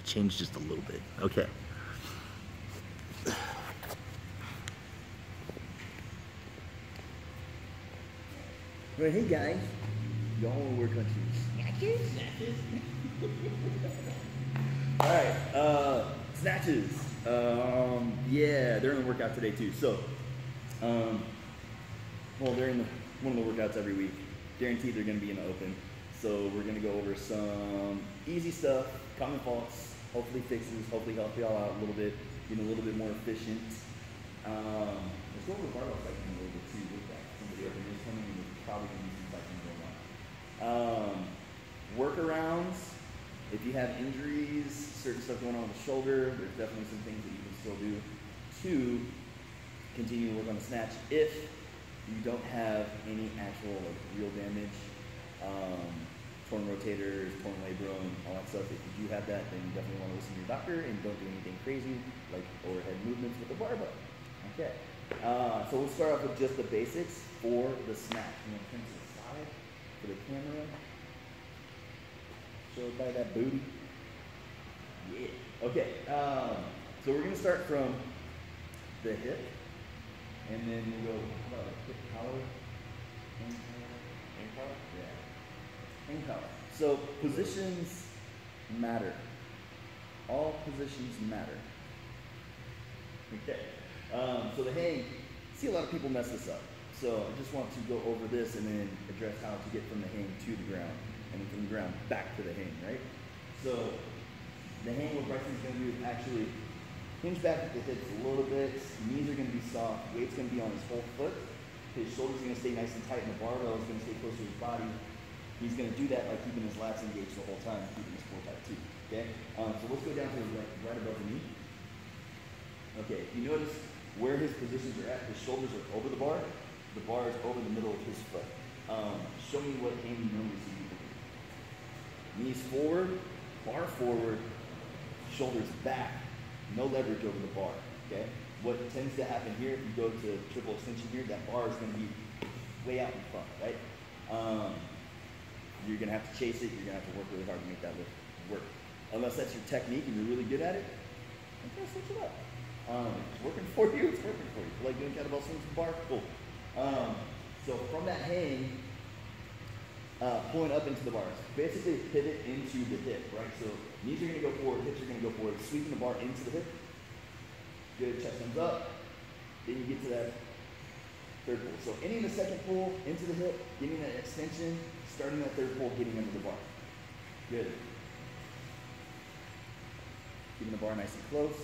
change just a little bit. Okay. Well, hey guys, y'all want to work on some snatches? All right, snatches. Yeah, they're in the workout today too. So, well, they're in one of the workouts every week. Guaranteed they're going to be in the open. So we're going to go over some easy stuff, common faults, hopefully fixes, hopefully help y'all out a little bit, get a little bit more efficient. Let's go over the barbell cycling a little bit too with that. Somebody over here is coming and there's probably going to be some cycling going on. Workarounds, if you have injuries, certain stuff going on with the shoulder, there's definitely some things that you can still do to continue to work on the snatch if you don't have any actual like real damage, torn rotators, torn labrum, all that stuff. If you do have that, then you definitely want to listen to your doctor and don't do anything crazy like overhead movements with the barbell. Okay, so we'll start off with just the basics for the snatch. I'm going to turn to the side for the camera. Show it by that booty. Yeah. Okay, so we're going to start from the hip, and then we'll go, how about a hip collar? Hang collar? Yeah. Hang collar. So positions matter. All positions matter. Okay. So the hang, see a lot of people mess this up. So I just want to go over this and then address how to get from the hang to the ground, and then from the ground back to the hang, right? So the hang, what Bryson's going to do is actually hinge back at the hips a little bit, knees are going to be soft, weight's going to be on his whole foot, his shoulders are going to stay nice and tight, and the barbell is going to stay close to his body. He's going to do that by keeping his lats engaged the whole time, keeping his core tight too, okay? So let's go down to right above the knee. Okay, if you notice where his positions are at, his shoulders are over the bar is over the middle of his foot. Show me what hang you normally see people do. Knees forward, bar forward, shoulders back, no leverage over the bar, okay? What tends to happen here, if you go to triple extension here, that bar is going to be way out in front, right? You're going to have to chase it, you're going to have to work really hard to make that lift work. Unless that's your technique and you're really good at it, I'm going to switch it up. It's working for you, it's working for you. If you like doing kettlebell swings with the bar, cool. So from that hang, pulling up into the bars, basically pivot into the hip, right? So knees are going to go forward, hips are going to go forward, sweeping the bar into the hip. Good, chest comes up. Then you get to that third pull. So ending the second pull into the hip, getting that extension, starting that third pull, getting under the bar. Good. Keeping the bar nice and close.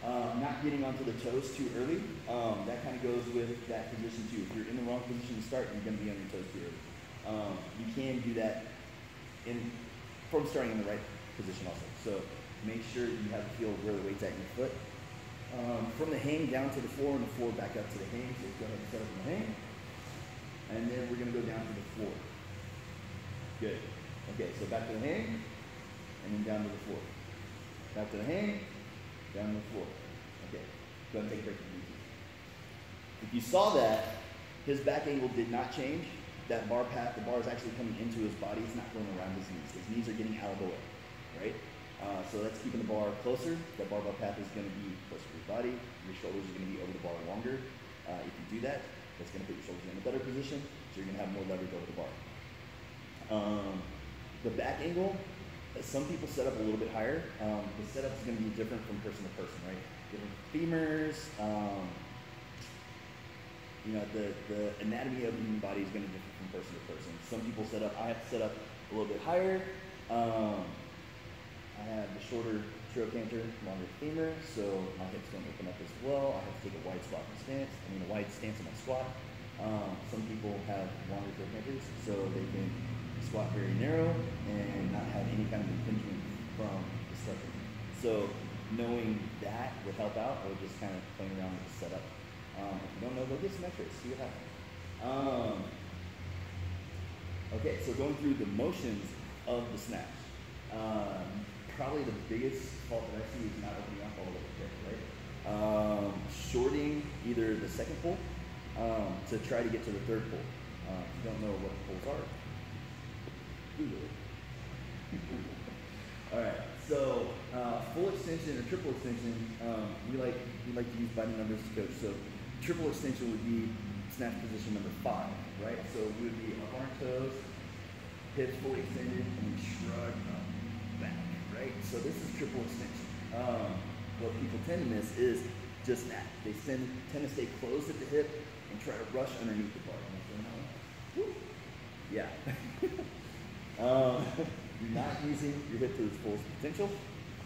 Not getting onto the toes too early. That kind of goes with that position too. If you're in the wrong position to start, you're going to be on your toes too early. You can do that from starting in the right position also. So make sure you have the feel of where the weight's at in your foot. From the hang down to the floor and the floor back up to the hang. So let's go ahead and set up in the hang. And then we're going to go down to the floor. Good. Okay, so back to the hang, and then down to the floor. Back to the hang, down to the floor. Okay, go ahead and take a break from the If you saw that, his back angle did not change. That bar path, the bar is actually coming into his body. It's not going around his knees. His knees are getting out of the way, right? So that's keeping the bar closer. That barbell path is going to be closer to your body. Your shoulders are going to be over the bar longer. If you do that, that's going to put your shoulders in a better position, so you're going to have more leverage over the bar. The back angle, some people set up a little bit higher. The setup is going to be different from person to person, right? Different femurs. You know, the anatomy of the human body is going to be different from person to person. Some people set up, I have to set up a little bit higher. I have the shorter trochanter, longer femur, so my hips don't open up as well. I have to take a wide squat and stance, a wide stance on my squat. Some people have longer trochanters, so they can squat very narrow and not have any kind of impingement from the structure. So knowing that would help out, or just kind of playing around with the setup. If you don't know, go get some x-rays, see what happens. Okay, so going through the motions of the snatch. Probably the biggest fault that I see is not opening up all the way to hip, right? Shorting either the second pull to try to get to the third pull. If you don't know what the pulls are, Google it. All right, So full extension or triple extension, we like to use by the numbers to coach. So triple extension would be snatch position number 5, right? So we would be up on our toes, hips fully extended, and we shrug up, back, right? So this is triple extension. What people tend to miss is just that. They tend to stay closed at the hip and try to rush underneath the bar. Yeah. You're not using your hip to its fullest potential.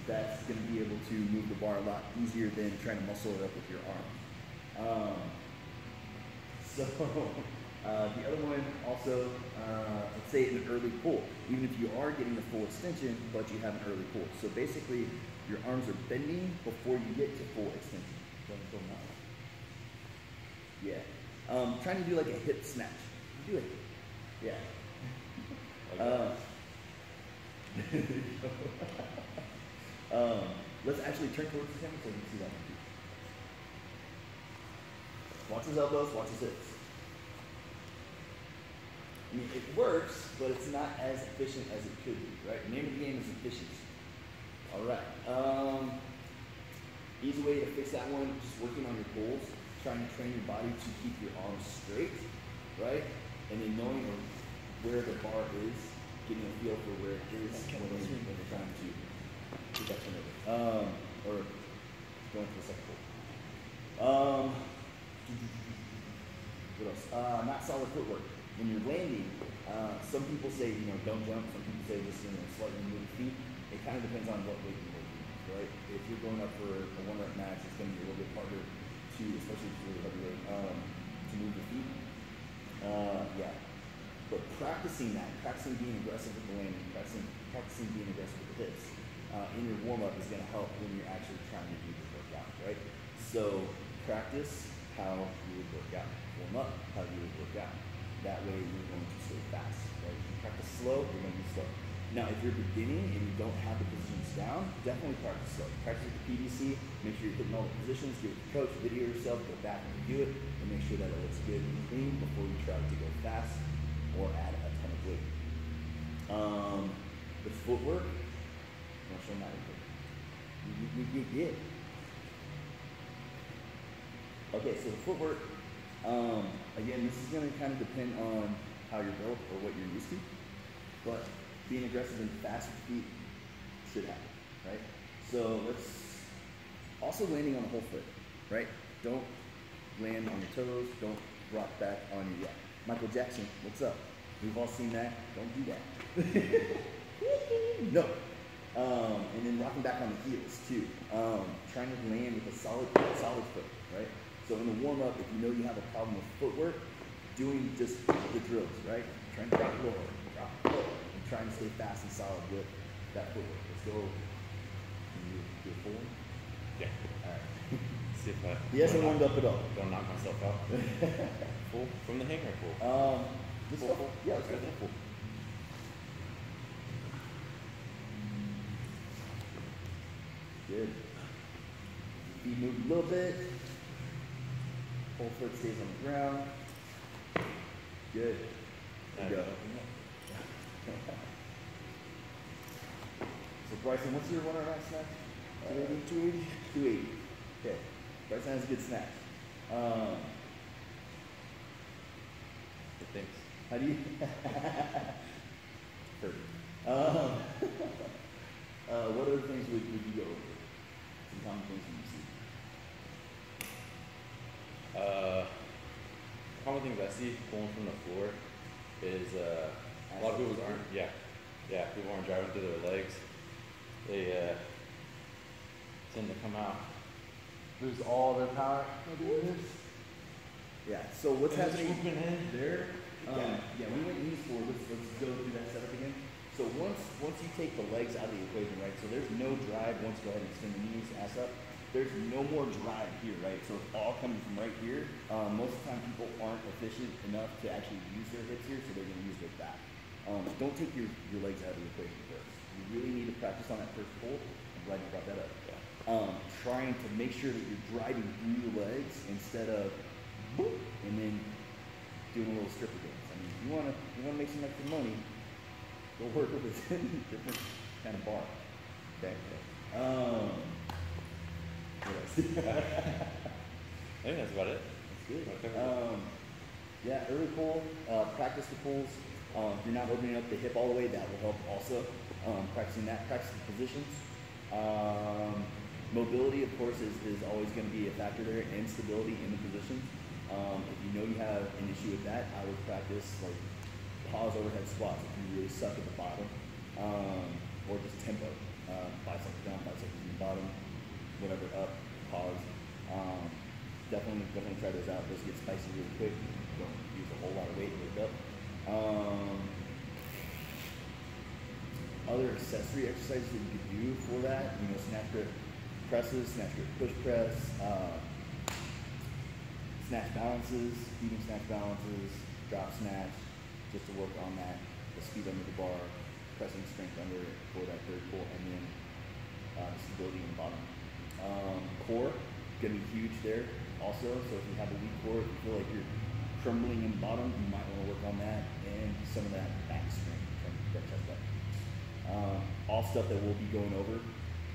That's going to be able to move the bar a lot easier than trying to muscle it up with your arm. The other one also, let's say an early pull. Even if you are getting the full extension, but you have an early pull. So basically, your arms are bending before you get to full extension. Yeah. Trying to do like a hip snatch. Do it. Yeah. Let's actually turn towards the camera so you can see that. Watch his elbows, watch his hips. I mean, it works, but it's not as efficient as it could be, right? The name of the game is efficiency. All right. Easy way to fix that one, just working on your pulls, trying to train your body to keep your arms straight, right? And then knowing where the bar is, getting a feel for where it is when you're trying to get that turnover. Or going to the second pull. What else? Not solid footwork. When you're landing, some people say, don't jump. Some people say just, slightly move your feet. It kind of depends on what weight you're working, right? If you're going up for a 1-rep max, it's going to be a little bit harder to, especially if you're really heavyweight, to move your feet. Yeah. But practicing being aggressive with the landing, practicing being aggressive with the hips in your warm-up is going to help when you're actually trying to do the workout, right? So practice how you would work out. Warm up how you would work out. That way you're going to stay fast, right? If you practice slow, you're going to be slow. Now, if you're beginning and you don't have the positions down, definitely practice slow. Practice with the PDC, make sure you're hitting all the positions, give it to coach, video yourself, go back and review it, and make sure that it looks good and clean before you try to go fast or add a ton of weight. The footwork, I'm not showing that again. You. Okay, so the footwork, again, this is going to kind of depend on how you're built or what you're used to, but being aggressive and fast with feet should happen, right? So let's also landing on the whole foot, right? Don't land on your toes, don't rock back on your Michael Jackson, what's up? We've all seen that. Don't do that. No. And then rocking back on the heels too. Trying to land with a solid foot, right? So in the warm up, if you know you have a problem with footwork, doing just the drills, right? Trying to drop lower, and trying to stay fast and solid with that footwork. Let's go. Can you do a full one? Yeah. All right. See if I. He hasn't warmed up at all. Don't knock myself out. Full from the hanger. Full. Let's go full. Yeah, let's go full. Good. Feet move a little bit. Whole foot stays on the ground. Good. There you go. So Bryson, what's your 1-rep max snatch? 280? 280. Okay. Bryson has a good snatch. Thanks. How do you? Perfect. What other things would you go over? Some common things that you see. Common things I see pulling from the floor is a lot of people aren't. People aren't driving through their legs. They tend to come out, lose all their power. Yeah. So what's happening there? Yeah, we went knees forward. Let's go through that setup again. So once you take the legs out of the equation, right? So there's no drive once you go ahead and extend the knees, ass up. There's no more drive here, right? So it's all coming from right here. Most of the time people aren't efficient enough to actually use their hips here, so they're going to use their back. Don't take your legs out of the equation first. You really need to practice on that first pull. I'm glad you brought that up. Yeah. Trying to make sure that you're driving through your legs instead of boop, and then doing a little stripper dance. I mean, you wanna make some extra money, go work with a different kind of bar. Okay. I think that's about it. That's good. Okay. Yeah, early pull, practice the pulls. If you're not opening up the hip all the way, that will help also. Practicing that, practice the positions. Mobility, of course, is always going to be a factor there, and stability in the positions. If you know you have an issue with that, I would practice like pause overhead squats if you really suck at the bottom, or just tempo, bicycle down, bicycle in the bottom, whatever, up, pause. Definitely try those out. Those get spicy really quick. Don't use a whole lot of weight to wake up. Other accessory exercises that you could do for that, you know, snatch grip presses, snatch grip push press, snatch balances, eating snatch balances, drop snatch, just to work on that, the speed under the bar, pressing strength under it for that third pull, and then the stability in the bottom. Core, gonna be huge there also, so if you have a weak core, if you feel like you're crumbling in the bottom, you might want to work on that, and some of that back strength from that chest up. All stuff that we'll be going over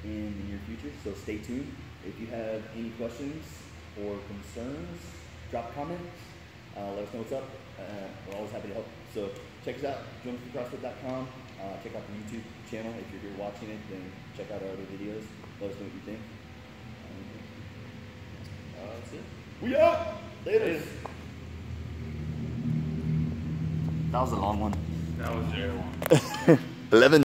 in the near future, so stay tuned. If you have any questions or concerns, drop comments, let us know what's up. We're always happy to help. So check us out, jonesforcrossfit.com. Check out the YouTube channel. If you're here watching it, then check out our other videos. Let us know what you think. That's it. We out! Later! That was a long one. That was very long. 11